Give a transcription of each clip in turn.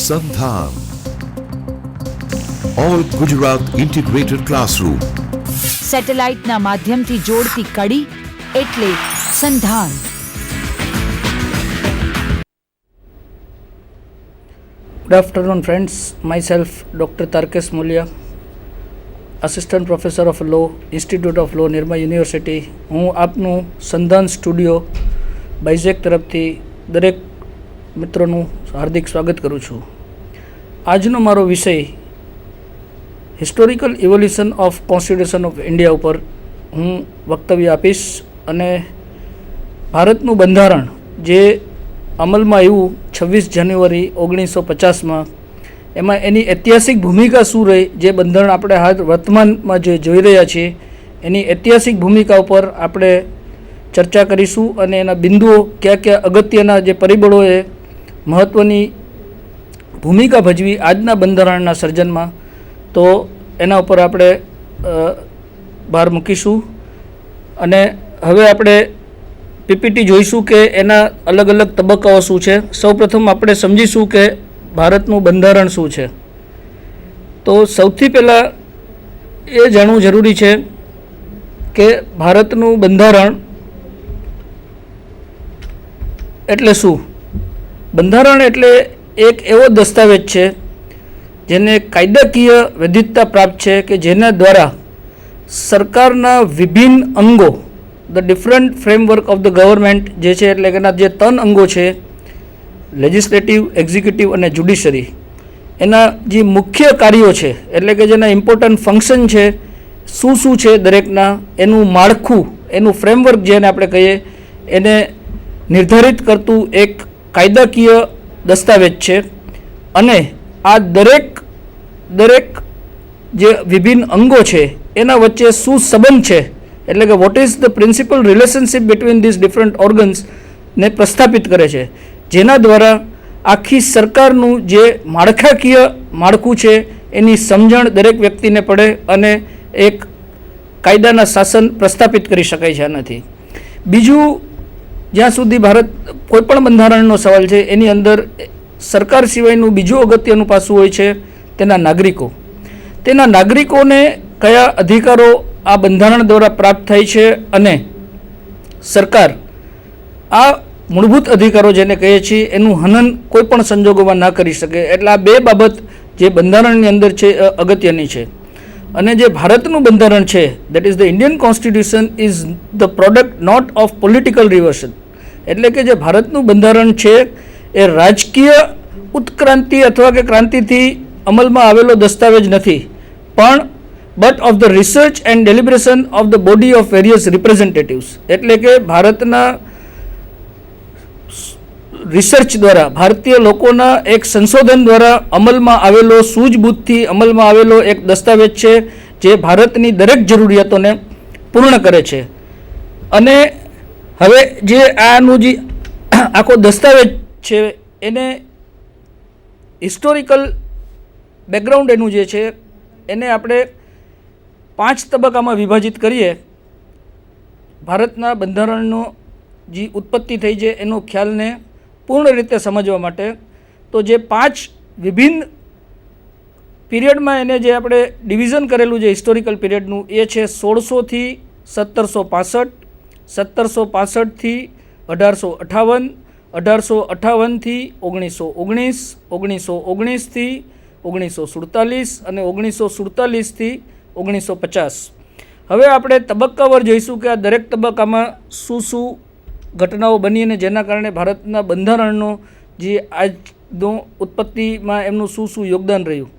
સંધાન all Gujarat integrated classroom સેટેલાઇટના માધ્યમથી જોડતી કડી એટલે સંધાન. Good afternoon, friends. Myself, Dr. Tarkesh Mulia, Assistant Professor of Law, Institute of Law, Nirma University. હું આપનું સંધાન studio બાઇઝેક તરફથી દરેક મિત્રોનું હાર્દિક સ્વાગત કરું છું. આજનો મારો વિષય historical evolution of constitution of India ઉપર હું વક્તવ્ય આપીશ અને ભારતનું બંધારણ જે અમલમાં આવ્યું 26 જાન્યુઆરી 1950માં એમાં એની ઐતિહાસિક ભૂમિકા શું રહી, જે બંધારણ આપણે હાલ વર્તમાનમાં જે જોઈ રહ્યા છીએ એની ઐતિહાસિક ભૂમિકા ઉપર આપણે ચર્ચા કરીશું અને એના બિંદુઓ કયા કયા અગત્યના જે પરિબળોએ મહત્ત્વની ભૂમિકા ભજવી આજના બંધારણના સર્જનમાં, તો એના ઉપર આપણે ભાર મૂકીશું. અને હવે આપણે પીપીટી જોઈશું કે એના અલગ અલગ તબક્કાઓ શું છે. સૌપ્રથમ આપણે સમજીશું કે ભારતનું બંધારણ શું છે. તો સૌથી પહેલાં એ જાણવું જરૂરી છે કે ભારતનું બંધારણ એટલે શું. બંધારણ એટલે એક એવો દસ્તાવેજ છે જેને કાયદાકીય વૈધતા પ્રાપ્ત છે કે જેના દ્વારા સરકારના વિભિન્ન અંગો, the different framework of the government જે છે, એટલે કે એના જે 3 અંગો છે, લેજિસ્લેટિવ, એક્ઝિક્યુટિવ અને જ્યુડિશરી, એના જે મુખ્ય કાર્યો છે, એટલે કે જેના ઇમ્પોર્ટન્ટ ફંક્શન છે, શું શું છે દરેકના, એનું માળખું, એનું ફ્રેમવર્ક જેને આપણે કહીએ, એને નિર્ધારિત કરતું એક કાયદાકીય દસ્તાવેજ છે. અને આ દરેક જે વિભિન્ન અંગો છે એના વચ્ચે શું સંબંધ છે, એટલે કે what is the principal relationship between this different organs ને પ્રસ્થાપિત કરે છે, જેના દ્વારા આખી સરકારનું જે માળખાકીય માળખું છે એની સમજણ દરેક વ્યક્તિને પડે અને એક કાયદાના શાસન પ્રસ્થાપિત કરી શકાય છે આનાથી. બીજું, જ્યાં સુધી ભારત કોઈપણ બંધારણનો સવાલ છે એની અંદર સરકાર સિવાયનું બીજું અગત્યનું પાસું હોય છે તેના નાગરિકો. તેના નાગરિકોને કયા અધિકારો આ બંધારણ દ્વારા પ્રાપ્ત થાય છે અને સરકાર આ મૂળભૂત અધિકારો જેને કહીએ છીએ એનું હનન કોઈ પણ સંજોગોમાં ના કરી શકે. એટલે આ બે બાબત જે બંધારણની અંદર છે અગત્યની છે. અને જે ભારતનું બંધારણ છે, that is the Indian constitution, is the product not of political reversion. એટલે કે જે ભારતનું બંધારણ છે એ રાજકીય ઉત્ક્રાંતિ અથવા કે ક્રાંતિથી અમલમાં આવેલો દસ્તાવેજ નથી, પણ but of the research and deliberation of the body of various representatives. એટલે કે ભારતના રિસર્ચ દ્વારા, ભારતીય લોકોના એક સંશોધન દ્વારા અમલમાં આવેલો, સૂઝબૂઝથી અમલમાં આવેલો એક દસ્તાવેજ છે જે ભારતની દરેક જરૂરિયાતોને પૂર્ણ કરે છે. અને હવે જે આનું જે આખો દસ્તાવેજ છે એને હિસ્ટોરિકલ બેકગ્રાઉન્ડ એનું જે છે એને આપણે 5 તબક્કામાં વિભાજિત કરીએ. ભારતના બંધારણનો જે ઉત્પત્તિ થઈ છે એનો ખ્યાલને પૂર્ણ રીતે સમજવા માટે, તો જે 5 વિભિન્ન પીરિયડમાં એને જે આપણે ડિવિઝન કરેલું છે હિસ્ટોરિકલ પીરિયડનું, એ છે 1600થી 1765, 1765થી 1858, 1858થી 1919, 1919થી 1947 અને 1947થી 1950. હવે આપણે તબક્કાવાર જોઈશું કે આ દરેક તબક્કામાં શું શું ઘટનાઓ બની અને જેના કારણે ભારતના બંધારણનો જે આજનો ઉત્પત્તિમાં એમનું શું શું યોગદાન રહ્યું.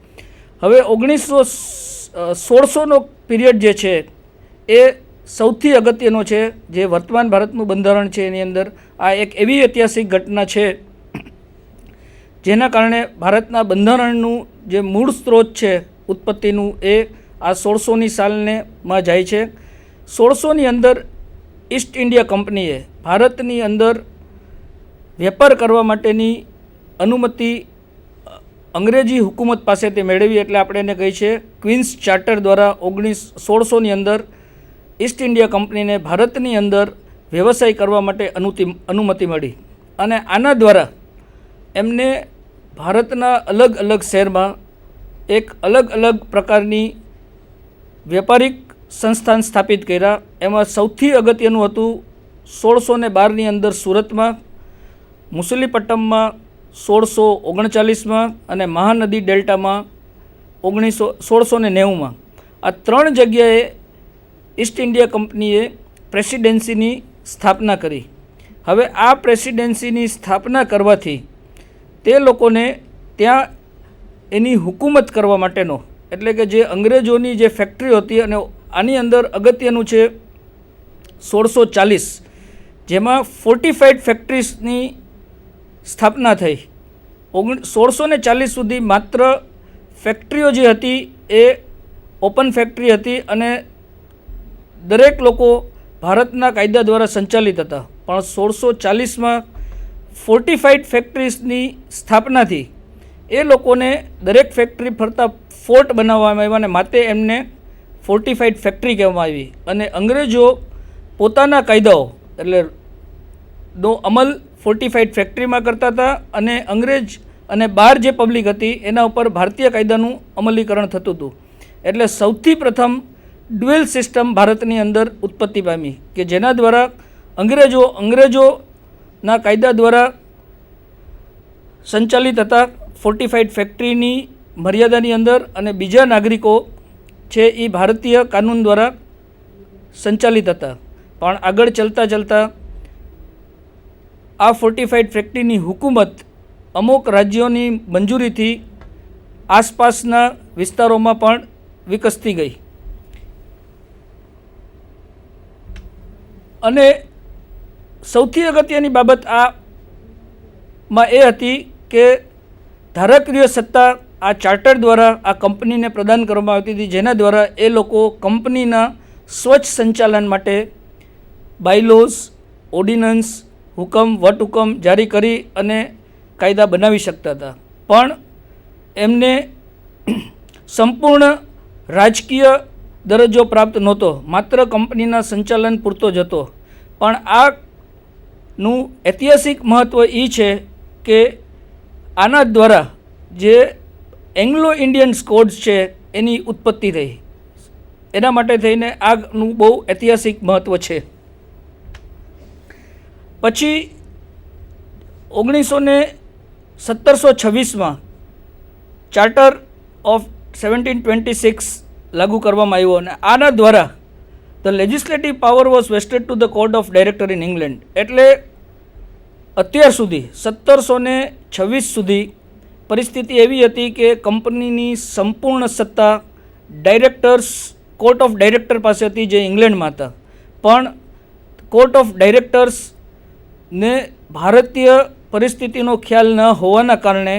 હવે 1600નો પીરિયડ જે છે એ સૌથી અગત્યનો છે. જે વર્તમાન ભારતનું બંધારણ છે એની અંદર આ એક એવી ઐતિહાસિક ઘટના છે જેના કારણે ભારતના બંધારણનું જે મૂળ સ્ત્રોત છે ઉત્પત્તિનું એ આ 1600ની સાલમાં જાય છે. 1600ની અંદર ઈસ્ટ ઇન્ડિયા કંપનીએ ભારતની અંદર વેપાર કરવા માટેની અનુમતિ અંગ્રેજી હુકુમત પાસેથી મેળવી. એટલે આપણે એને કહીએ છીએ ક્વીન્સ ચાર્ટર દ્વારા 1600ની અંદર ઈસ્ટ ઇન્ડિયા કંપનીને ભારતની અંદર વ્યવસાય કરવા માટે અનુમતિ મળી અને આના દ્વારા એમને ભારતના અલગ અલગ શહેરમાં એક અલગ અલગ પ્રકારની વ્યાપારિક સંસ્થાન સ્થાપિત કર્યા. એમાં સૌથી અગત્યનું હતું 1612ની અંદર સુરતમાં, મુસલીપટ્ટમમાં 1639માં અને મહાનદી ડેલ્ટામાં 1690માં. આ 3 જગ્યાએ ઈસ્ટ ઇન્ડિયા કંપનીએ પ્રેસિડેન્સીની સ્થાપના કરી. હવે આ પ્રેસિડેન્સીની સ્થાપના કરવાથી તે લોકોને ત્યાં એની હુકૂમત કરવા માટેનો, એટલે કે જે અંગ્રેજોની જે ફેક્ટરી હતી, અને આની અંદર અગત્યનું છે 1640, જેમાં ફોર્ટિફાઈડ ફેક્ટરીઝની સ્થાપના થઈ. 1640 સુધી માત્ર ફેક્ટરીઓ જે હતી એ ઓપન ફેક્ટરી હતી અને દરેક લોકો ભારતના કાયદા દ્વારા સંચાલિત હતા. પણ 1640માં ફોર્ટિફાઈડ ફેક્ટરીઝની સ્થાપનાથી એ લોકોને દરેક ફેક્ટરી ફરતા ફોર્ટ બનાવવામાં આવ્યા, અને માટે એમને ફોર્ટિફાઈડ ફેક્ટરી કહેવામાં આવી. અને અંગ્રેજો પોતાના કાયદાઓ એટલે નો અમલ ફોર્ટિફાઈડ ફેક્ટરીમાં કરતા હતા, અને અંગ્રેજ અને બહાર જે પબ્લિક હતી એના ઉપર ભારતીય કાયદાનું અમલીકરણ થતું હતું. એટલે સૌથી પ્રથમ ડ્યુઅલ સિસ્ટમ ભારતની અંદર ઉત્પત્તિ પામી, કે જેના દ્વારા અંગ્રેજોના કાયદા દ્વારા સંચાલિત હતા ફોર્ટિફાઈડ ફેક્ટરીની મર્યાદાની અંદર, અને બીજા નાગરિકો છે એ ભારતીય કાનૂન દ્વારા સંચાલિત હતા. પણ આગળ ચાલતા આ ફોર્ટિફાઈડ ફેક્ટરીની હુકૂમત અમુક રાજ્યોની મંજૂરીથી આસપાસના વિસ્તારોમાં પણ વિકસતી ગઈ. અને સૌથી અગત્યની બાબત આમાં એ હતી કે ધારાકીય સત્તા આ ચાર્ટર દ્વારા આ કંપનીને પ્રદાન કરવામાં આવતી હતી, જેના દ્વારા એ લોકો કંપનીના સ્વચ્છ સંચાલન માટે બાયલોઝ, ઓર્ડિનન્સ, હુકમ, વટહુકમ જારી કરી અને કાયદા બનાવી શકતા હતા. પણ એમને સંપૂર્ણ રાજકીય દરજ્જો પ્રાપ્ત નહોતો, માત્ર કંપનીના સંચાલન પૂરતો જ હતો. પણ આનું ઐતિહાસિક મહત્ત્વ એ છે કે આના દ્વારા જે એંગ્લો ઇન્ડિયન્સ કોડ્સ છે એની ઉત્પત્તિ થઈ. એના માટે થઈને આનું બહુ ઐતિહાસિક મહત્ત્વ છે. પછી 1726માં ચાર્ટર ઓફ 1726 લાગુ કરવામાં આવ્યો, અને આના દ્વારા the legislative power was vested to the court of director in England. એટલે અત્યાર સુધી 1726 સુધી પરિસ્થિતિ એવી હતી કે કંપનીની સંપૂર્ણ સત્તા કોર્ટ ઓફ ડાયરેક્ટર પાસે હતી, જે ઇંગ્લેન્ડમાં હતા. પણ કોર્ટ ઓફ ડાયરેક્ટર્સને ભારતીય પરિસ્થિતિનો ખ્યાલ ન હોવાના કારણે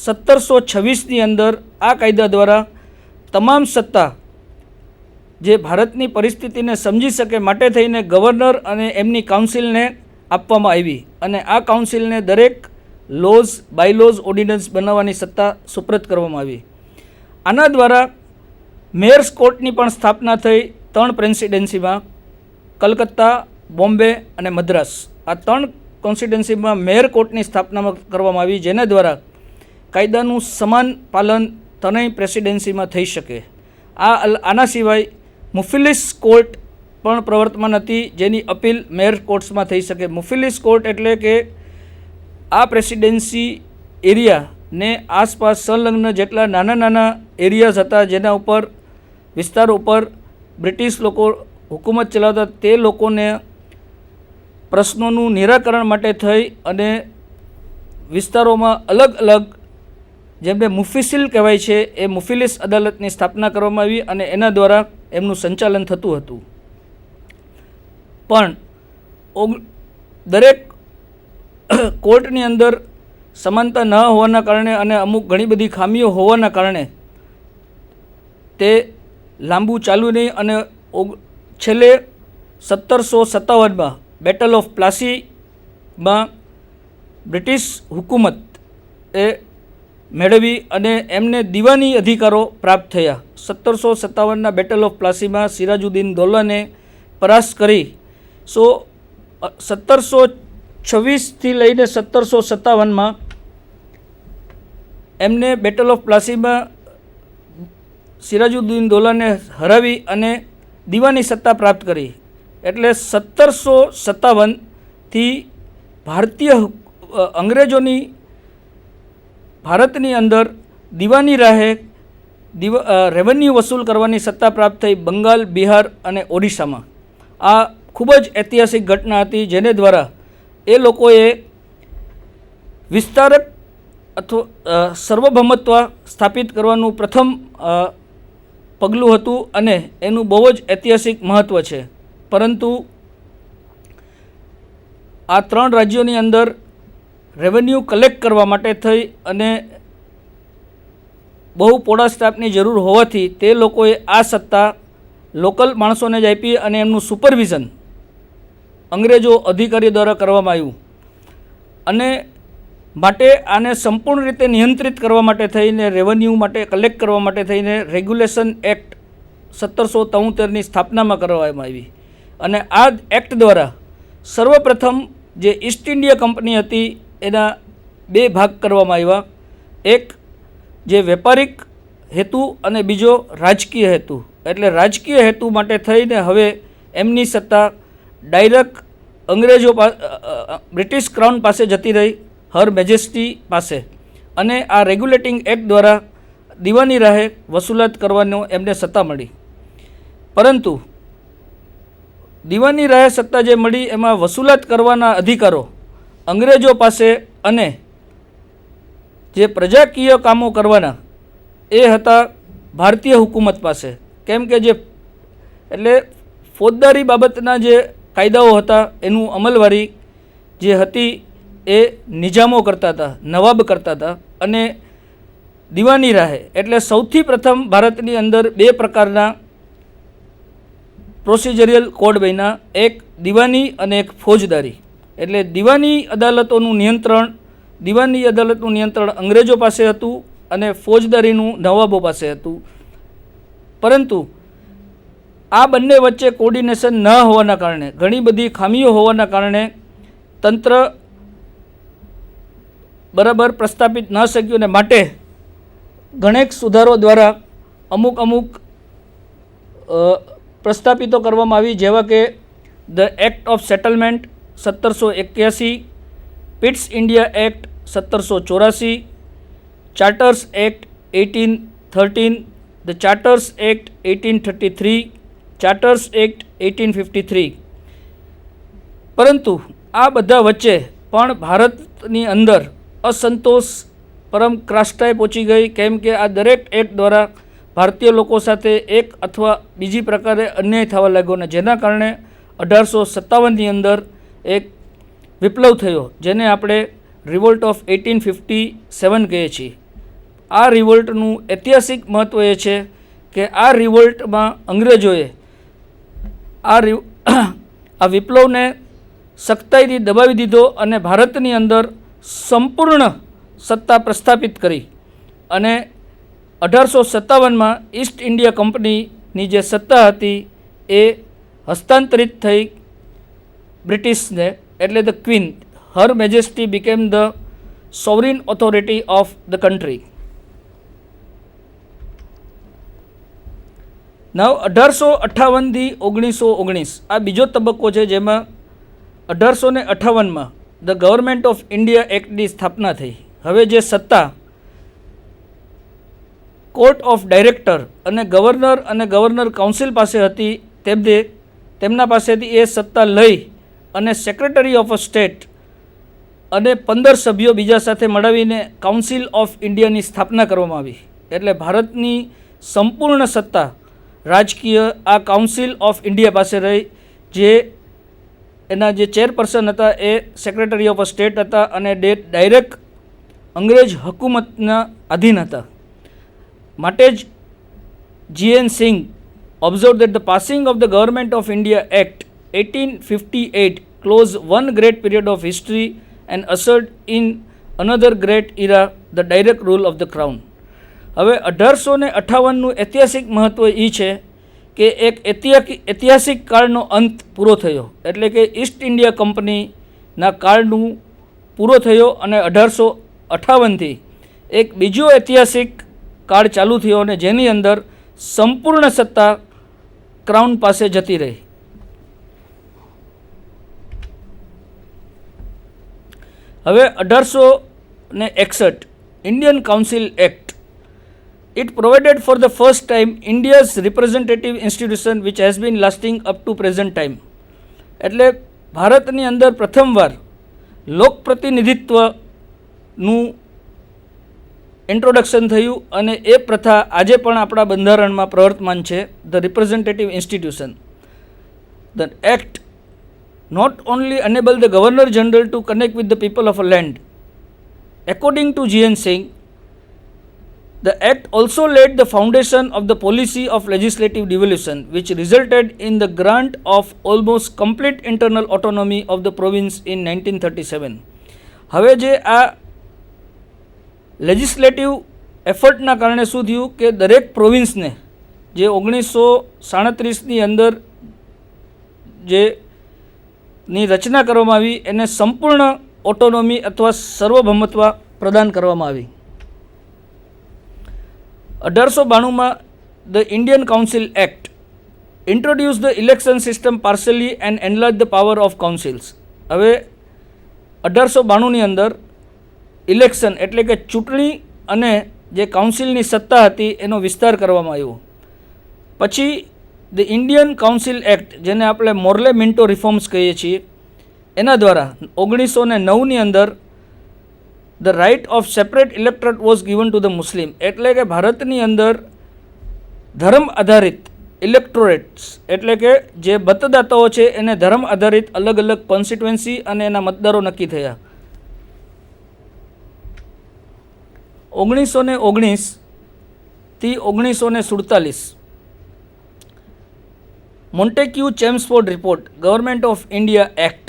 1726ની અંદર આ કાયદા દ્વારા તમામ સત્તા જે ભારતની પરિસ્થિતિને સમજી શકે માટે થઈને ગવર્નર અને એમની કાઉન્સિલને આપવામાં આવી, અને આ કાઉન્સિલને દરેક લોઝ, બાયલોઝ, ઓર્ડિનન્સ બનાવવાની સત્તા સુપ્રત કરવામાં આવી. આના દ્વારા મેયર્સ કોર્ટની પણ સ્થાપના થઈ 3 પ્રેસિડેન્સીમાં, કલકત્તા, બોમ્બે અને મદ્રાસ. આ 3 કોન્સ્ટિટ્યુન્સીમાં મેયર કોર્ટની સ્થાપના કરવામાં આવી, જેના દ્વારા કાયદાનું સમાન પાલન ત્રણેય પ્રેસિડેન્સીમાં થઈ શકે. આના સિવાય મુફિલિસ કોર્ટ પણ પ્રવર્તમાન હતી, જેની અપીલ મેયર કોર્ટ્સમાં થઈ શકે. મુફિલિસ કોર્ટ એટલે કે આ પ્રેસિડેન્સી એરિયાને આસપાસ સંલગ્ન જેટલા નાના નાના એરિયાઝ હતા, જેના ઉપર વિસ્તારો ઉપર બ્રિટિશ લોકો હુકુમત ચલાવતા, તે લોકોને પ્રશ્નોનું નિરાકરણ માટે થઈ અને વિસ્તારોમાં અલગ અલગ, જેમને મુફિસિલ કહેવાય છે, એ મુફિલિસ અદાલતની સ્થાપના કરવામાં આવી, અને એના દ્વારા એમનું સંચાલન થતું હતું. પણ દરેક કોર્ટની અંદર સમાનતા ન હોવાના કારણે અને અમુક ઘણી બધી ખામીઓ હોવાના કારણે તે લાંબુ ચાલ્યું નહીં, અને છેલ્લે 1757માં બેટલ ઓફ પ્લાસીમાં બ્રિટિશ હુકુમત એ મેળવી અને એમને દીવાની અધિકારો પ્રાપ્ત થયા. 1757ના બેટલ ઓફ પ્લાસીમાં સિરાજુદ્દીન દૌલાને પરાસ્ત કરી 1726થી લઈને 1757માં એમને બેટલ ઓફ પ્લાસીમાં સિરાજુદ્દીન દૌલાને હરાવી અને દીવાની સત્તા પ્રાપ્ત કરી. એટલે 1757થી ભારતીય અંગ્રેજોની ભારતની અંદર દીવાની રાહે રેવન્યુ વસૂલ કરવાની સત્તા પ્રાપ્ત થઈ બંગાળ, બિહાર અને ઓડિશામાં. આ ખૂબ જ ઐતિહાસિક ઘટના હતી, જેને દ્વારા એ લોકોએ વિસ્તારક અથવા સર્વભૌમત્વ સ્થાપિત કરવાનું પ્રથમ પગલું હતું અને એનું બહુ જ ઐતિહાસિક મહત્ત્વ છે. પરંતુ આ 3 રાજ્યોની અંદર રેવન્યુ કલેક્ટ કરવા માટે થઈ અને બહુ પોળા સ્ટાફની જરૂર હોવાથી તે લોકોએ આ સત્તા લોકલ માણસોને જ આપી અને એમનું સુપરવિઝન અંગ્રેજો અધિકારીઓ દ્વારા કરવામાં આવ્યું. અને માટે આને સંપૂર્ણ રીતે નિયંત્રિત કરવા માટે થઈને રેવન્યુ માટે કલેક્ટ કરવા માટે થઈને રેગ્યુલેશન એક્ટ 1773ની સ્થાપનામાં કરવામાં આવી. અને આ એક્ટ દ્વારા સર્વપ્રથમ જે ઈસ્ટ ઇન્ડિયા કંપની હતી એના 2 ભાગ કરવામાં આવ્યા. એક જે વેપારિક હેતુ અને બીજો રાજકીય હેતુ. એટલે રાજકીય હેતુ માટે થઈને હવે એમની સત્તા ડાયરેક્ટ અંગ્રેજો બ્રિટિશ ક્રાઉન પાસે જતી રહી, હર મેજેસ્ટી પાસે. અને આ રેગ્યુલેટિંગ એક્ટ દ્વારા દીવાની રાહે વસૂલાત કરવાનો એમને સત્તા મળી. પરંતુ દીવાની રાહે સત્તા જે મળી એમાં વસૂલાત કરવાના અધિકારો અંગ્રેજો પાસે અને જે પ્રજાકીય કામો કરવાના એ હતા ભારતીય હુકુમત પાસે. કેમ કે જે એટલે ફોજદારી બાબતના જે કાયદાઓ હતા એનું અમલવારી જે હતી એ નિજામો કરતા હતા, નવાબ કરતા હતા. અને દીવાની રાહે એટલે સૌથી પ્રથમ ભારતની અંદર 2 પ્રકારના પ્રોસિજરિયલ કોડ બન્યા, એક દીવાની અને એક ફોજદારી. એટલે દીવાની અદાલતનું નિયંત્રણ અંગ્રેજો પાસે હતું અને ફોજદારીનું નવાબો પાસે હતું. પરંતુ આ બંને વચ્ચે કોર્ડિનેશન ન હોવાના કારણે, ઘણી બધી ખામીઓ હોવાના કારણે તંત્ર બરાબર પ્રસ્થાપિત ન શક્યું. અને માટે ઘણેક સુધારો દ્વારા અમુક પ્રસ્થાપિતો કરવામાં આવી, જેવા કે the act of settlement 1781, Pitt's India act 1784, charters act 1813, the charters act 1833, charters act 1853. પરંતુ આ બધા વચ્ચે પણ ભારતની અંદર અસંતોષ પરમ ક્રાસ્ટાએ પહોંચી ગઈ. કેમ કે આ દરેક એક્ટ દ્વારા ભારતીય લોકો સાથે એક અથવા બીજી પ્રકારે અન્યાય થવા લાગ્યો, અને જેના કારણે 1857ની અંદર એક વિપ્લવ થયો, જેને આપણે રિવોલ્ટ ઓફ 1857 કહીએ છીએ. આ રિવોલ્ટનું ઐતિહાસિક મહત્ત્વ એ છે કે આ રિવોલ્ટમાં અંગ્રેજોએ આ વિપ્લવને સખ્તાઈથી દબાવી દીધો અને ભારતની અંદર સંપૂર્ણ સત્તા પ્રસ્થાપિત કરી. અને 1857માં ઈસ્ટ ઇન્ડિયા કંપનીની જે સત્તા હતી એ હસ્તાંતરિત થઈ બ્રિટિશને. એટલે the queen, her majesty became the sovereign authority of the country. નવ 1858થી 1919 આ બીજો તબક્કો છે, જેમાં 1858માં ધ ગવર્મેન્ટ ઓફ ઇન્ડિયા એક્ટની સ્થાપના થઈ. હવે જે સત્તા કોર્ટ ઓફ ડાયરેક્ટર અને ગવર્નર કાઉન્સિલ પાસે હતી, તેમના પાસેથી એ સત્તા લઈ અને સેક્રેટરી ઓફ સ્ટેટ અને 15 સભ્યો બીજા સાથે મળાવીને કાઉન્સિલ ઓફ ઇન્ડિયાની સ્થાપના કરવામાં આવી. એટલે ભારતની સંપૂર્ણ સત્તા રાજકીય આ કાઉન્સિલ ઓફ ઇન્ડિયા પાસે રહી, જે એના જે ચેરપર્સન હતા એ સેક્રેટરી ઓફ સ્ટેટ હતા અને ડાયરેક્ટ અંગ્રેજ હુકુમતના આધીન હતા. માટે જ G.N. Singh observed that the passing of the Government of India Act 1858 closed one great period of history and ushered in another great era, the direct rule of the crown. હવે 1858નું ઐતિહાસિક મહત્ત્વ એ છે કે એક ઐતિહાસિક કાળનો અંત પૂરો થયો. એટલે કે ઈસ્ટ ઇન્ડિયા કંપનીના કાળનું પૂરો થયો અને 1858થી એક બીજો ઐતિહાસિક કાળ ચાલુ થયો અને જેની અંદર સંપૂર્ણ સત્તા ક્રાઉન પાસે જતી રહી. હવે 1861 Indian council act. It provided for the first time India's representative institution which has been lasting up to present time. એટલે ભારતની અંદર પ્રથમવાર લોક પ્રતિનિધિત્વનું ઇન્ટ્રોડક્શન થયું અને એ પ્રથા આજે પણ આપણા બંધારણમાં પ્રવર્તમાન છે. The representative institution. The act not only enable the Governor General to connect with the people of a land. According to G.N. Singh, the act also laid the foundation of the policy of legislative devolution, which resulted in the grant of almost complete internal autonomy of the province in 1937. હવે જે આ legislative એફર્ટના કારણે શું થયું કે દરેક પ્રોવિન્સને જે 1937ની અંદર જે ની રચના કરવામાં આવી એને સંપૂર્ણ ઓટોનોમી અથવા સર્વભૌમત્વ પ્રદાન કરવામાં આવી. 1892માં the Indian council act introduce the election system partially and enlarge the power of councils. હવે 1892ની અંદર ઇલેક્શન એટલે કે ચૂંટણી અને જે કાઉન્સિલની સત્તા હતી એનો વિસ્તાર કરવામાં આવ્યો. પછી ધ ઇન્ડિયન કાઉન્સિલ એક્ટ જેને આપણે મોર્લે મિન્ટો રિફોર્મ્સ કહીએ છીએ એના દ્વારા 1909ની અંદર the right of separate electorate was given to the Muslim. એટલે કે ભારતની અંદર ધર્મ આધારિત ઇલેક્ટોરેટ્સ એટલે કે જે મતદાતાઓ છે એને ધર્મ આધારિત અલગ અલગ કોન્સ્ટિટ્યુએન્સી અને એના મતદારો નક્કી થયા. 1919 થી 1947 Montagu Chelmsford report government of India act